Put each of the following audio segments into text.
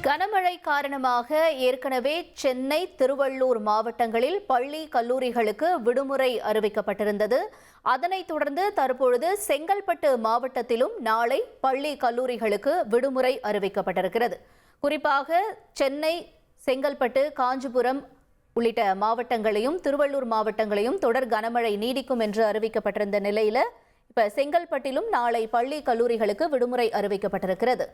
கனமழை காரணமாக ஏற்கனவே சென்னை, திருவள்ளூர் மாவட்டங்களில் பள்ளி, கல்லூரிகளுக்கு விடுமுறை அறிவிக்கப்பட்டிருந்தது. அதனைத் தொடர்ந்து தற்பொழுது செங்கல்பட்டு மாவட்டத்திலும் நாளை பள்ளி, கல்லூரிகளுக்கு விடுமுறை அறிவிக்கப்பட்டிருக்கிறது. குறிப்பாக சென்னை, செங்கல்பட்டு, காஞ்சிபுரம் உள்ளிட்ட மாவட்டங்களையும் திருவள்ளூர் மாவட்டங்களையும் தொடர் கனமழை நீடிக்கும் என்று அறிவிக்கப்பட்டிருந்த நிலையில இப்ப செங்கல்பட்டிலும் நாளை பள்ளி, கல்லூரிகளுக்கு விடுமுறை அறிவிக்கப்பட்டிருக்கிறது.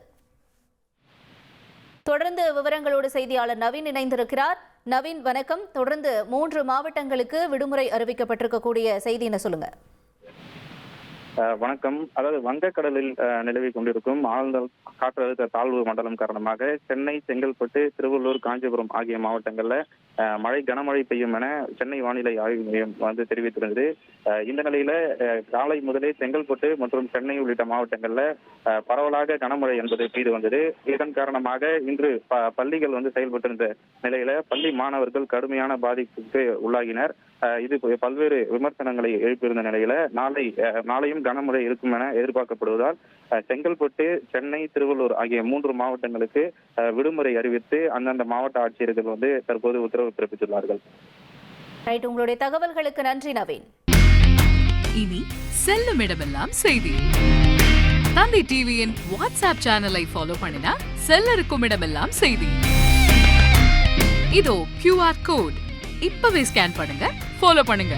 தொடர்ந்து விவரங்களோடு செய்தியாளர் நவீன் இணைந்திருக்கிறார். நவீன், வணக்கம். தொடர்ந்து 3 மாவட்டங்களுக்கு விடுமுறை அறிவிக்கப்பட்டிருக்கக்கூடிய செய்தி என்ன சொல்லுங்க? வணக்கம். அதாவது வங்கக்கடலில் நிலவி கொண்டிருக்கும் ஆழ்ந்த காற்றழுத்த தாழ்வு மண்டலம் காரணமாக சென்னை, செங்கல்பட்டு, திருவள்ளூர், காஞ்சிபுரம் ஆகிய மாவட்டங்கள்ல கனமழை பெய்யும் என சென்னை வானிலை ஆய்வு மையம் தெரிவித்திருந்தது. இந்த நிலையில காலை முதலே செங்கல்பட்டு மற்றும் சென்னை உள்ளிட்ட மாவட்டங்கள்ல பரவலாக கனமழை என்பது பெய்து வந்தது. இதன் காரணமாக இன்று பள்ளிகள் செயல்பட்டிருந்த நிலையில பள்ளி மாணவர்கள் கடுமையான பாதிப்புக்கு உள்ளாகினர். இது பல்வேறு விமர்சனங்களை எழுப்பியிருந்த நிலையில நாளையும் கனமழை இருக்கும் என எதிர்பார்க்கப்படுவதால் செங்கல்பட்டு, சென்னை, திருவள்ளூர் ஆகிய 3 மாவட்டங்களுக்கு விடுமுறை அறிவித்து அந்தந்த மாவட்ட ஆட்சியர்கள் தற்போது உத்தரவு பிறப்பித்துள்ளார்கள். உங்களுடைய தகவல்களுக்கு நன்றி நவீன். இனி செல்லும் இடமெல்லாம் செய்தி. தந்தை டிவியின் வாட்ஸ்அப் சேனலை ஃபாலோ பண்ணினா செல்லருக்கும் இடமெல்லாம் செய்தி. இதோ QR கோட் இப்பவே ஸ்கேன் பண்ணுங்க, ஃபாலோ பண்ணுங்க.